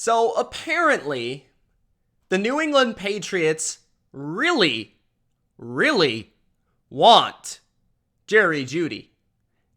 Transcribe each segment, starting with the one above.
So apparently, the New England Patriots really want Jerry Jeudy.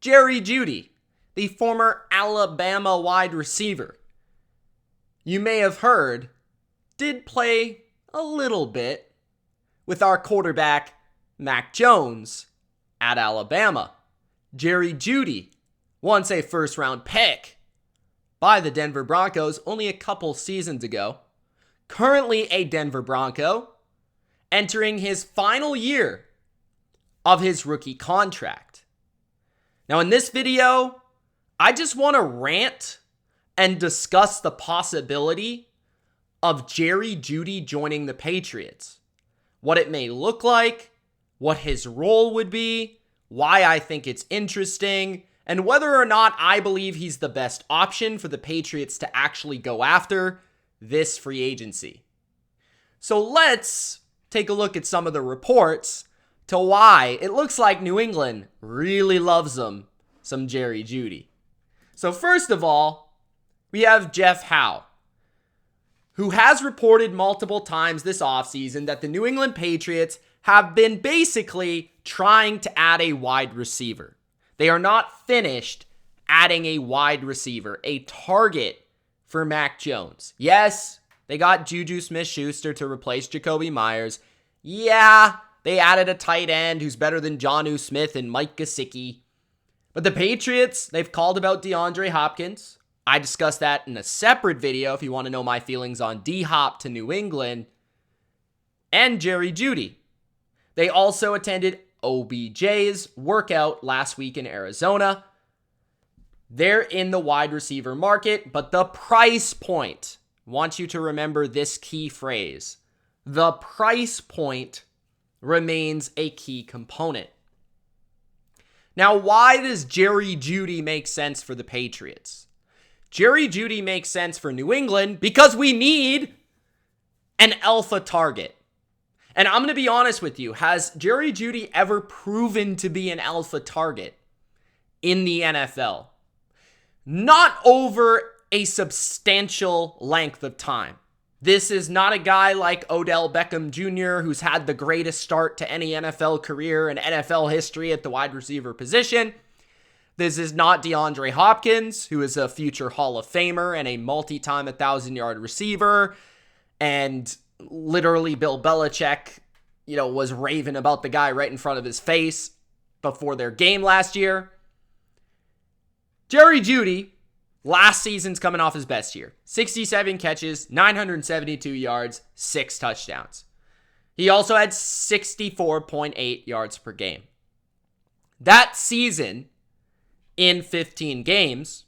Jerry Jeudy, the former Alabama wide receiver, you may have heard, did play a little bit with our quarterback, Mac Jones, at Alabama. Jerry Jeudy, once a first-round pick by the Denver Broncos only a couple seasons ago, currently a Denver Bronco, entering his final year of his rookie contract. Now in this video, I just want to rant and discuss the possibility of Jerry Jeudy joining the Patriots. What it may look like, what his role would be, why I think it's interesting, and whether or not I believe he's the best option for the Patriots to actually go after this free agency. So let's take a look at some of the reports to why it looks like New England really loves some Jerry Jeudy. So first of all, we have Jeff Howe, who has reported multiple times this offseason that the New England Patriots have been basically trying to add a wide receiver. They are not finished adding a wide receiver, a target for Mac Jones. Yes, they got Juju Smith-Schuster to replace Jacoby Myers. Yeah, they added a tight end who's better than Jonnu Smith and Mike Gesicki. But the Patriots, they've called about DeAndre Hopkins. I discussed that in a separate video if you want to know my feelings on D-Hop to New England. And Jerry Jeudy. They also attended OBJ's workout last week in Arizona. They're in the wide receiver market, but the price point, I want you to remember this key phrase. The price point remains a key component. Now, why does Jerry Jeudy make sense for the Patriots? Jerry Jeudy makes sense for New England because we need an alpha target. And I'm going to be honest with you, has Jerry Jeudy ever proven to be an alpha target in the NFL? Not over a substantial length of time. This is not a guy like Odell Beckham Jr., who's had the greatest start to any NFL career in NFL history at the wide receiver position. This is not DeAndre Hopkins, who is a future Hall of Famer and a multi-time 1,000-yard receiver. And literally Bill Belichick, was raving about the guy right in front of his face before their game last year. Jerry Jeudy, last season's coming off his best year. 67 catches, 972 yards, 6 touchdowns. He also had 64.8 yards per game. That season, in 15 games,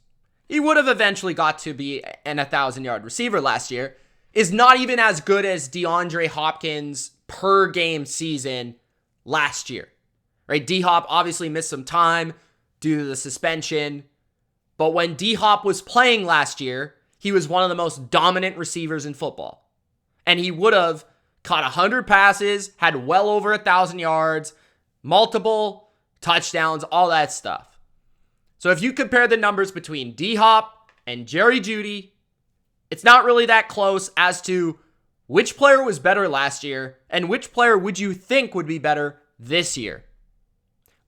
he would have eventually got to be an 1,000-yard receiver last year, is not even as good as DeAndre Hopkins' per game season last year. Right? D-Hop obviously missed some time due to the suspension. But when D-Hop was playing last year, he was one of the most dominant receivers in football. And he would have caught 100 passes, had well over 1,000 yards, multiple touchdowns, all that stuff. So if you compare the numbers between D-Hop and Jerry Jeudy, it's not really that close as to which player was better last year and which player would you think would be better this year.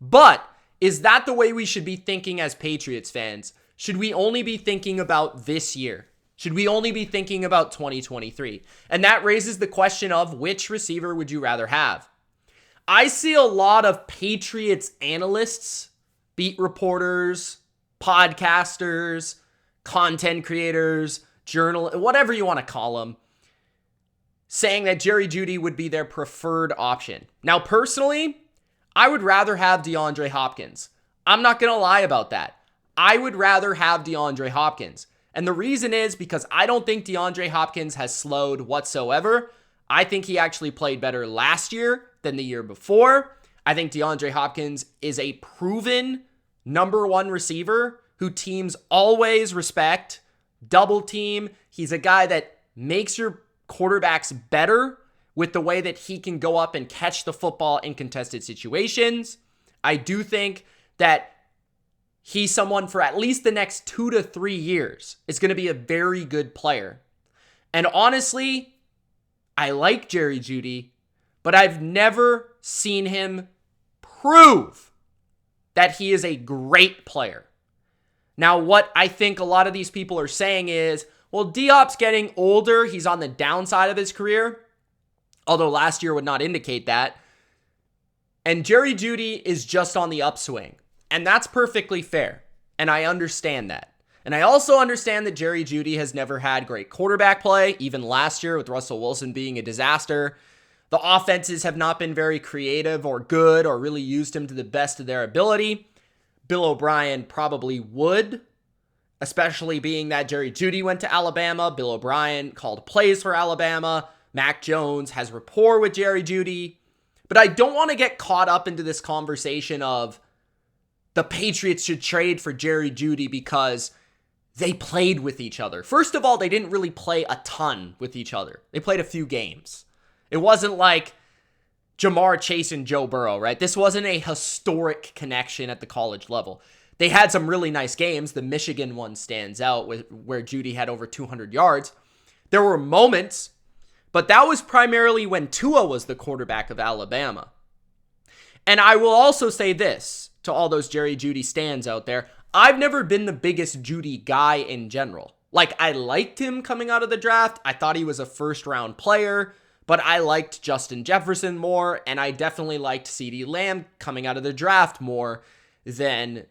But is that the way we should be thinking as Patriots fans? Should we only be thinking about this year? Should we only be thinking about 2023? And that raises the question of which receiver would you rather have? I see a lot of Patriots analysts, beat reporters, podcasters, content creators, whatever you want to call them, saying that Jerry Jeudy would be their preferred option. Now, personally, I would rather have DeAndre Hopkins. I'm not going to lie about that. I would rather have DeAndre Hopkins. And the reason is because I don't think DeAndre Hopkins has slowed whatsoever. I think he actually played better last year than the year before. I think DeAndre Hopkins is a proven number one receiver who teams always respect, double team. He's a guy that makes your quarterbacks better with the way that he can go up and catch the football in contested situations. I do think that he's someone for at least the next 2 to 3 years is going to be a very good player. And honestly, I like Jerry Jeudy, but I've never seen him prove that he is a great player. Now, what I think a lot of these people are saying is, well, Diop's getting older. He's on the downside of his career, although last year would not indicate that. And Jerry Jeudy is just on the upswing. And that's perfectly fair. And I understand that. And I also understand that Jerry Jeudy has never had great quarterback play, even last year with Russell Wilson being a disaster. The offenses have not been very creative or good or really used him to the best of their ability. Bill O'Brien probably would, especially being that Jerry Jeudy went to Alabama. Bill O'Brien called plays for Alabama. Mac Jones has rapport with Jerry Jeudy. But I don't want to get caught up into this conversation of the Patriots should trade for Jerry Jeudy because they played with each other. First of all, they didn't really play a ton with each other. They played a few games. It wasn't like Jamar Chase and Joe Burrow, right? This wasn't a historic connection at the college level. They had some really nice games. The Michigan one stands out where Jeudy had over 200 yards. There were moments, but that was primarily when Tua was the quarterback of Alabama. And I will also say this to all those Jerry Jeudy stands out there. I've never been the biggest Jeudy guy in general. Like, I liked him coming out of the draft. I thought he was a first-round player, but I liked Justin Jefferson more, and I definitely liked CeeDee Lamb coming out of the draft more than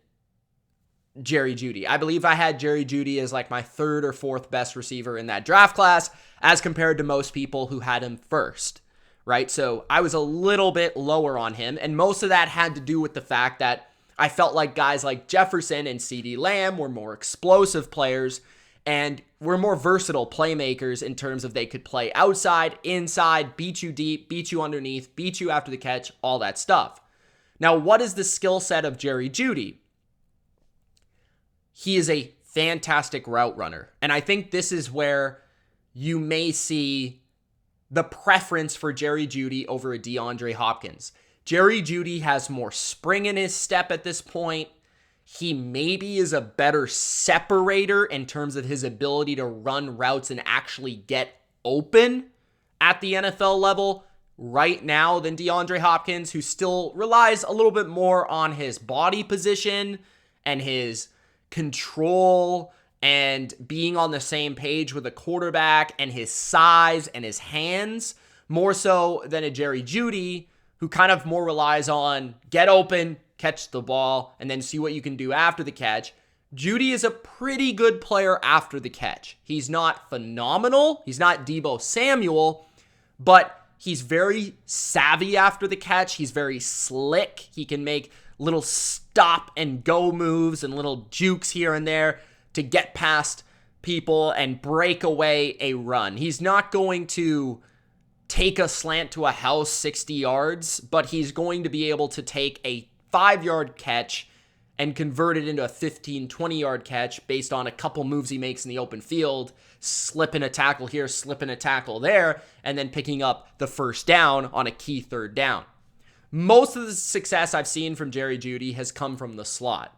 Jerry Jeudy. I believe I had Jerry Jeudy as like my third or fourth best receiver in that draft class as compared to most people who had him first, right? So I was a little bit lower on him, and most of that had to do with the fact that I felt like guys like Jefferson and CeeDee Lamb were more explosive players and were more versatile playmakers in terms of they could play outside, inside, beat you deep, beat you underneath, beat you after the catch, all that stuff. Now, what is the skill set of Jerry Jeudy? He is a fantastic route runner. And I think this is where you may see the preference for Jerry Jeudy over a DeAndre Hopkins. Jerry Jeudy has more spring in his step at this point. He maybe is a better separator in terms of his ability to run routes and actually get open at the NFL level right now than DeAndre Hopkins, who still relies a little bit more on his body position and his control and being on the same page with a quarterback and his size and his hands, more so than a Jerry Jeudy, who kind of more relies on get open, catch the ball, and then see what you can do after the catch. Jeudy is a pretty good player after the catch. He's not phenomenal. He's not Deebo Samuel, but he's very savvy after the catch. He's very slick. He can make little stop and go moves and little jukes here and there to get past people and break away a run. He's not going to take a slant to a house 60 yards, but he's going to be able to take a 5-yard catch and convert it into a 15, 20-yard catch based on a couple moves he makes in the open field, slipping a tackle here, slipping a tackle there, and then picking up the first down on a key third down. Most of the success I've seen from Jerry Jeudy has come from the slot.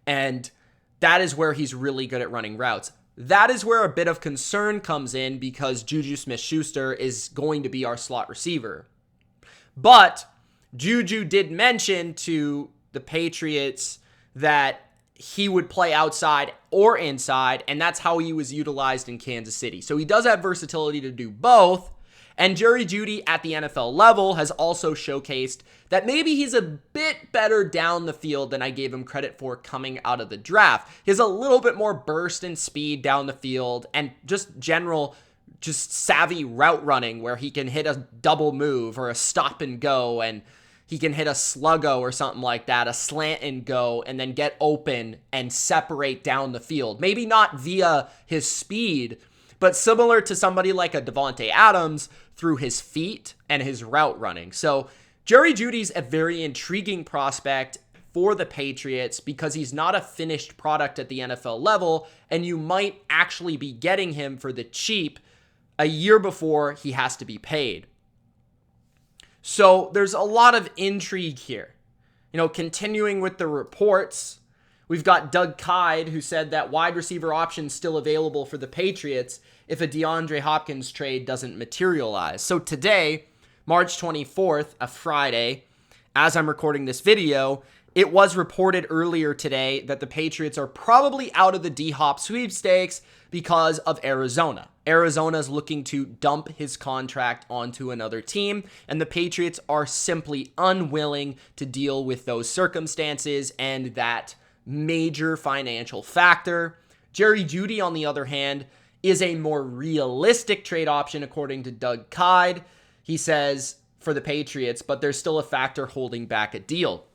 And that is where he's really good at running routes. That is where a bit of concern comes in because Juju Smith-Schuster is going to be our slot receiver. But Juju did mention to the Patriots that he would play outside or inside, and that's how he was utilized in Kansas City. So he does have versatility to do both. And Jerry Jeudy at the NFL level has also showcased that maybe he's a bit better down the field than I gave him credit for coming out of the draft. He has a little bit more burst and speed down the field and just general, just savvy route running where he can hit a double move or a stop and go, and he can hit a sluggo or something like that, a slant and go, and then get open and separate down the field. Maybe not via his speed, but similar to somebody like a Devontae Adams through his feet and his route running. So Jerry Jeudy's a very intriguing prospect for the Patriots because he's not a finished product at the NFL level, and you might actually be getting him for the cheap a year before he has to be paid. So there's a lot of intrigue here. Continuing with the reports, We've got Doug Kyde, who said that wide receiver options still available for the Patriots if a DeAndre Hopkins trade doesn't materialize. So today, March 24th, a Friday, as I'm recording this video, it was reported earlier today that the Patriots are probably out of the D-Hop sweepstakes because of Arizona. Arizona's looking to dump his contract onto another team, and the Patriots are simply unwilling to deal with those circumstances and that major financial factor. Jerry Jeudy, on the other hand, is a more realistic trade option, according to Doug Kyde. He says for the Patriots, but there's still a factor holding back a deal.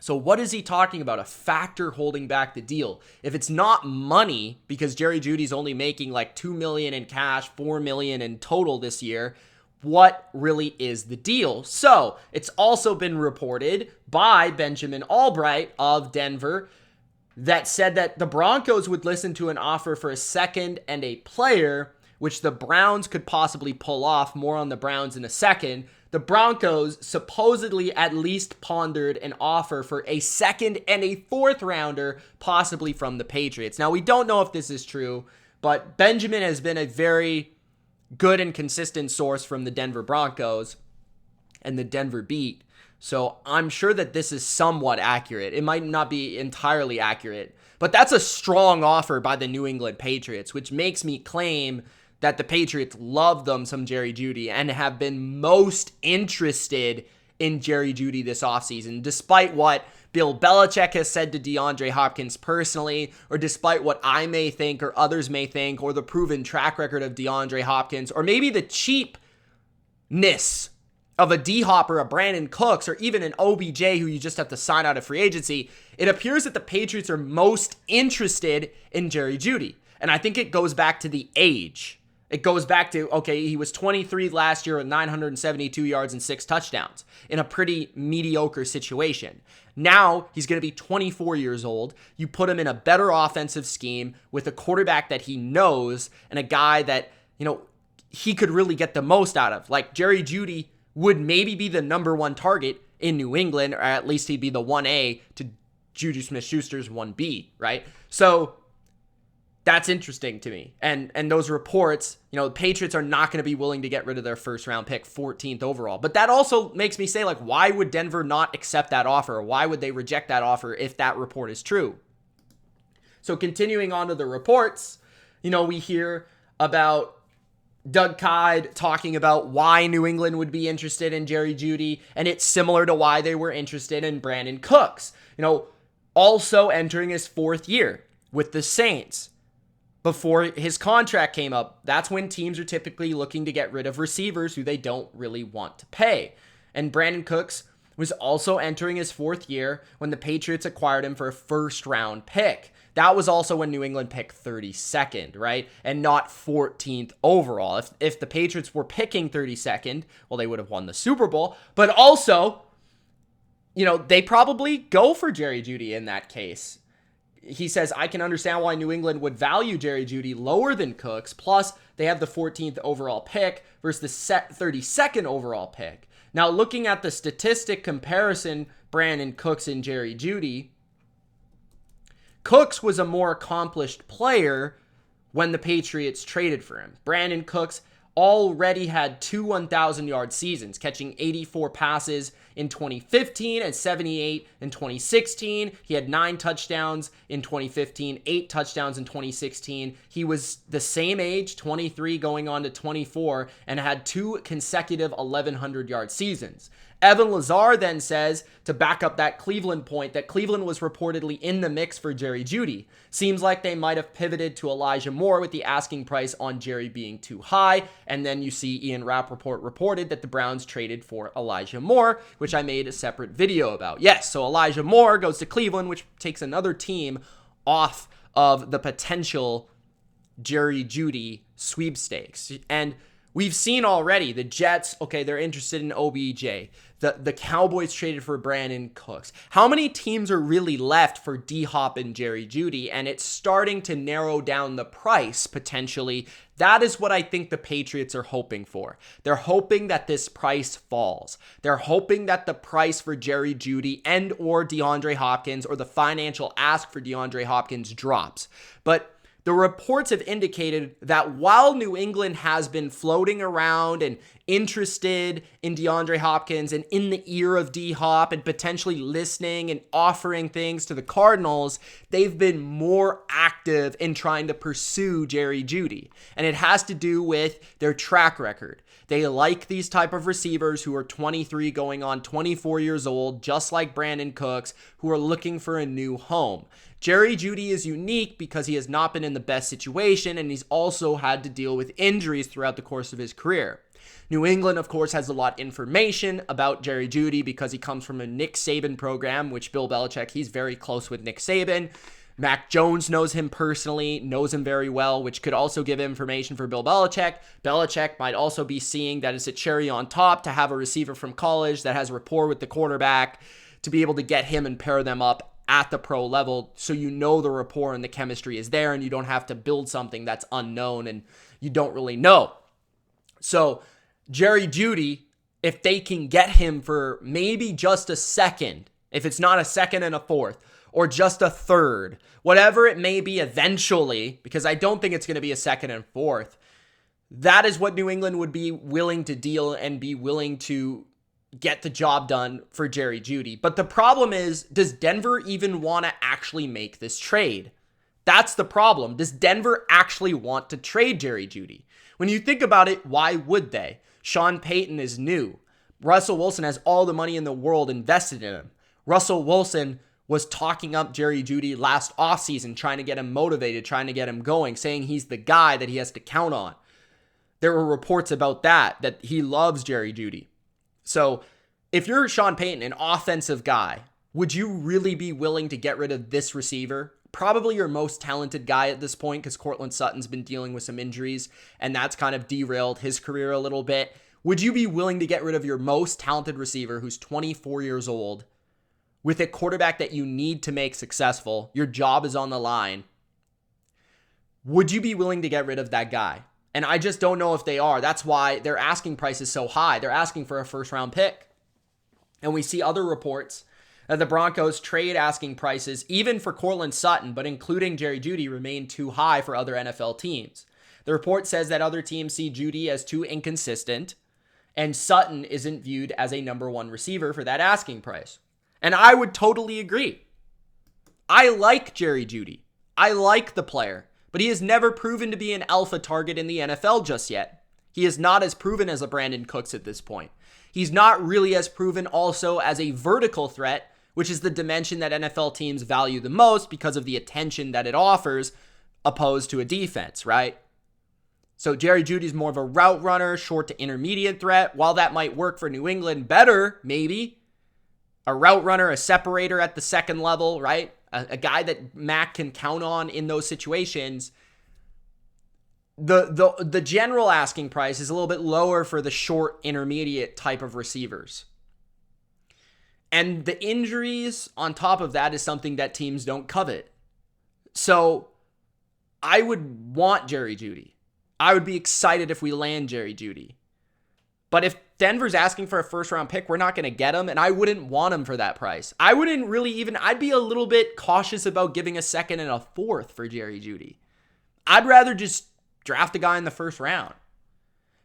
So what is he talking about? A factor holding back the deal. If it's not money, because Jerry Jeudy's only making like $2 million in cash, $4 million in total this year, what really is the deal? So it's also been reported by Benjamin Albright of Denver that said that the Broncos would listen to an offer for a second and a player, which the Browns could possibly pull off. More on the Browns in a second. The Broncos supposedly at least pondered an offer for a second and a fourth rounder, possibly from the Patriots. Now, we don't know if this is true, but Benjamin has been a very good and consistent source from the Denver Broncos and the Denver beat. So I'm sure that this is somewhat accurate. It might not be entirely accurate, but that's a strong offer by the New England Patriots, which makes me claim that the Patriots love them some Jerry Jeudy and have been most interested in Jerry Jeudy this offseason, despite what Bill Belichick has said to DeAndre Hopkins personally, or despite what I may think or others may think, or the proven track record of DeAndre Hopkins, or maybe the cheapness of a D-Hop or a Brandon Cooks, or even an OBJ who you just have to sign out of free agency. It appears that the Patriots are most interested in Jerry Jeudy. And I think it goes back to the age. It goes back to, okay, he was 23 last year with 972 yards and 6 touchdowns in a pretty mediocre situation. Now he's going to be 24 years old. You put him in a better offensive scheme with a quarterback that he knows and a guy that, he could really get the most out of. Like Jerry Jeudy would maybe be the number one target in New England, or at least he'd be the 1A to Juju Smith-Schuster's 1B, right? So that's interesting to me. And those reports, the Patriots are not going to be willing to get rid of their first round pick, 14th overall. But that also makes me say, like, why would Denver not accept that offer? Why would they reject that offer if that report is true? So continuing on to the reports, we hear about Doug Kyde talking about why New England would be interested in Jerry Jeudy, and it's similar to why they were interested in Brandon Cooks. Also entering his fourth year with the Saints. Before his contract came up, that's when teams are typically looking to get rid of receivers who they don't really want to pay. And Brandon Cooks was also entering his fourth year when the Patriots acquired him for a first-round pick. That was also when New England picked 32nd, right? And not 14th overall. If the Patriots were picking 32nd, well, they would have won the Super Bowl. But also, they probably go for Jerry Jeudy in that case. He says, I can understand why New England would value Jerry Jeudy lower than Cooks. Plus, they have the 14th overall pick versus the 32nd overall pick. Now, looking at the statistic comparison, Brandon Cooks and Jerry Jeudy, Cooks was a more accomplished player when the Patriots traded for him. Brandon Cooks already had 2 1,000-yard seasons, catching 84 passes in 2015 and 78 in 2016. He had 9 touchdowns in 2015, 8 touchdowns in 2016. He was the same age, 23 going on to 24, and had 2 consecutive 1,100-yard seasons. Evan Lazar then says, to back up that Cleveland point, that Cleveland was reportedly in the mix for Jerry Jeudy. Seems like they might have pivoted to Elijah Moore with the asking price on Jerry being too high. And then you see Ian Rappaport reported that the Browns traded for Elijah Moore, which I made a separate video about. Yes, so Elijah Moore goes to Cleveland, which takes another team off of the potential Jerry Jeudy sweepstakes. And We've seen already the Jets, okay, they're interested in OBJ. The Cowboys traded for Brandon Cooks. How many teams are really left for D-Hop and Jerry Jeudy? And it's starting to narrow down the price, potentially. That is what I think the Patriots are hoping for. They're hoping that this price falls. They're hoping that the price for Jerry Jeudy and or DeAndre Hopkins, or the financial ask for DeAndre Hopkins, drops. But the reports have indicated that while New England has been floating around and interested in DeAndre Hopkins and in the ear of D-Hop and potentially listening and offering things to the Cardinals, they've been more active in trying to pursue Jerry Jeudy. And it has to do with their track record. They like these type of receivers who are 23 going on 24 years old, just like Brandon Cooks, who are looking for a new home. Jerry Jeudy is unique because he has not been in the best situation, and he's also had to deal with injuries throughout the course of his career. New England, of course, has a lot of information about Jerry Jeudy because he comes from a Nick Saban program, which Bill Belichick, he's very close with Nick Saban. Mac Jones knows him personally, knows him very well, which could also give information for Bill Belichick. Belichick might also be seeing that it's a cherry on top to have a receiver from college that has rapport with the quarterback to be able to get him and pair them up at the pro level, so you know the rapport and the chemistry is there and you don't have to build something that's unknown and you don't really know. So Jerry Jeudy, if they can get him for maybe just a second, if it's not a second and a fourth, or just a third, whatever it may be eventually, because I don't think it's going to be a second and fourth, that is what New England would be willing to deal and be willing to get the job done for Jerry Jeudy. But the problem is, does Denver even want to actually make this trade? That's the problem. Does Denver actually want to trade Jerry Jeudy? When you think about it, why would they? Sean Payton is new. Russell Wilson has all the money in the world invested in him. Russell Wilson was talking up Jerry Jeudy last offseason, trying to get him motivated, trying to get him going, saying he's the guy that he has to count on. There were reports about that he loves Jerry Jeudy. So if you're Sean Payton, an offensive guy, would you really be willing to get rid of this receiver? Probably your most talented guy at this point, because Courtland Sutton's been dealing with some injuries, and that's kind of derailed his career a little bit. Would you be willing to get rid of your most talented receiver who's 24 years old with a quarterback that you need to make successful? Your job is on the line. Would you be willing to get rid of that guy? And I just don't know if they are. That's why their asking price is so high. They're asking for a first-round pick. And we see other reports that the Broncos trade asking prices, even for Courtland Sutton, but including Jerry Jeudy, remain too high for other NFL teams. The report says that other teams see Jeudy as too inconsistent, and Sutton isn't viewed as a number one receiver for that asking price. And I would totally agree. I like Jerry Jeudy. I like the player, but he has never proven to be an alpha target in the NFL just yet. He is not as proven as a Brandon Cooks at this point. He's not really as proven also as a vertical threat, which is the dimension that NFL teams value the most because of the attention that it offers, opposed to a defense, right? So Jerry Jeudy's more of a route runner, short to intermediate threat. While that might work for New England better, maybe, a route runner, a separator at the second level, right? A guy that Mac can count on in those situations. The general asking price is a little bit lower for the short intermediate type of receivers. And the injuries on top of that is something that teams don't covet. So I would want Jerry Jeudy. I would be excited if we land Jerry Jeudy. But if Denver's asking for a first round pick, we're not going to get him, and I wouldn't want him for that price. I wouldn't really even, I'd be a little bit cautious about giving a second and a fourth for Jerry Jeudy. I'd rather just draft a guy in the first round.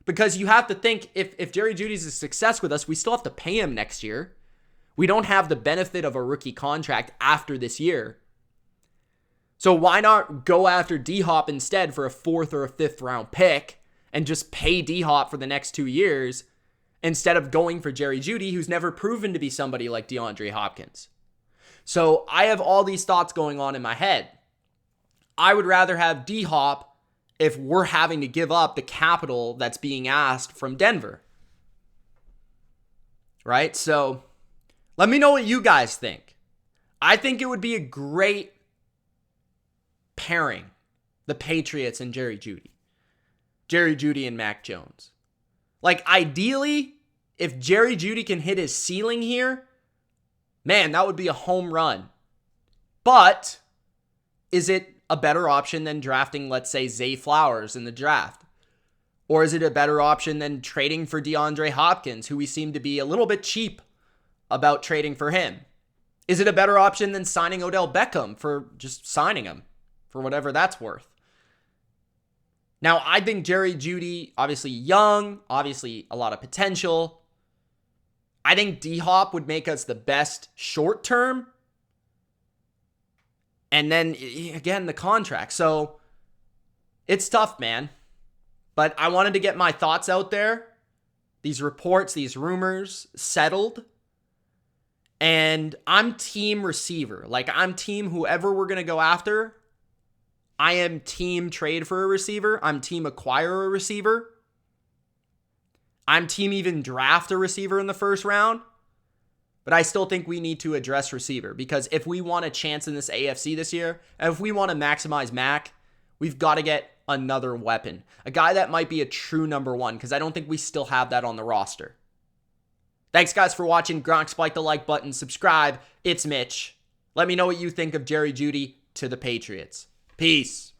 Because you have to think, if Jerry Jeudy's a success with us, we still have to pay him next year. We don't have the benefit of a rookie contract after this year. So why not go after D-Hop instead for a fourth or a fifth round pick and just pay D-Hop for the next 2 years instead of going for Jerry Jeudy, who's never proven to be somebody like DeAndre Hopkins? So I have all these thoughts going on in my head. I would rather have D-Hop if we're having to give up the capital that's being asked from Denver. Right? So let me know what you guys think. I think it would be a great pairing, the Patriots and Jerry Jeudy. Jerry Jeudy and Mac Jones. Like, ideally, if Jerry Jeudy can hit his ceiling here, man, that would be a home run. But is it a better option than drafting, let's say, Zay Flowers in the draft? Or is it a better option than trading for DeAndre Hopkins, who we seem to be a little bit cheap about trading for him? Is it a better option than signing Odell Beckham for just signing him for whatever that's worth? Now, I think Jerry Jeudy, obviously young, obviously a lot of potential. I think D-Hop would make us the best short term. And then, again, the contract. So, it's tough, man. But I wanted to get my thoughts out there. These reports, these rumors settled. And I'm team receiver. Like, I'm team whoever we're going to go after. I am team trade for a receiver. I'm team acquire a receiver. I'm team even draft a receiver in the first round. But I still think we need to address receiver. Because if we want a chance in this AFC this year, and if we want to maximize Mac, we've got to get another weapon. A guy that might be a true number one. Because I don't think we still have that on the roster. Thanks, guys, for watching. Gronk, spike the like button. Subscribe. It's Mitch. Let me know what you think of Jerry Jeudy to the Patriots. Peace.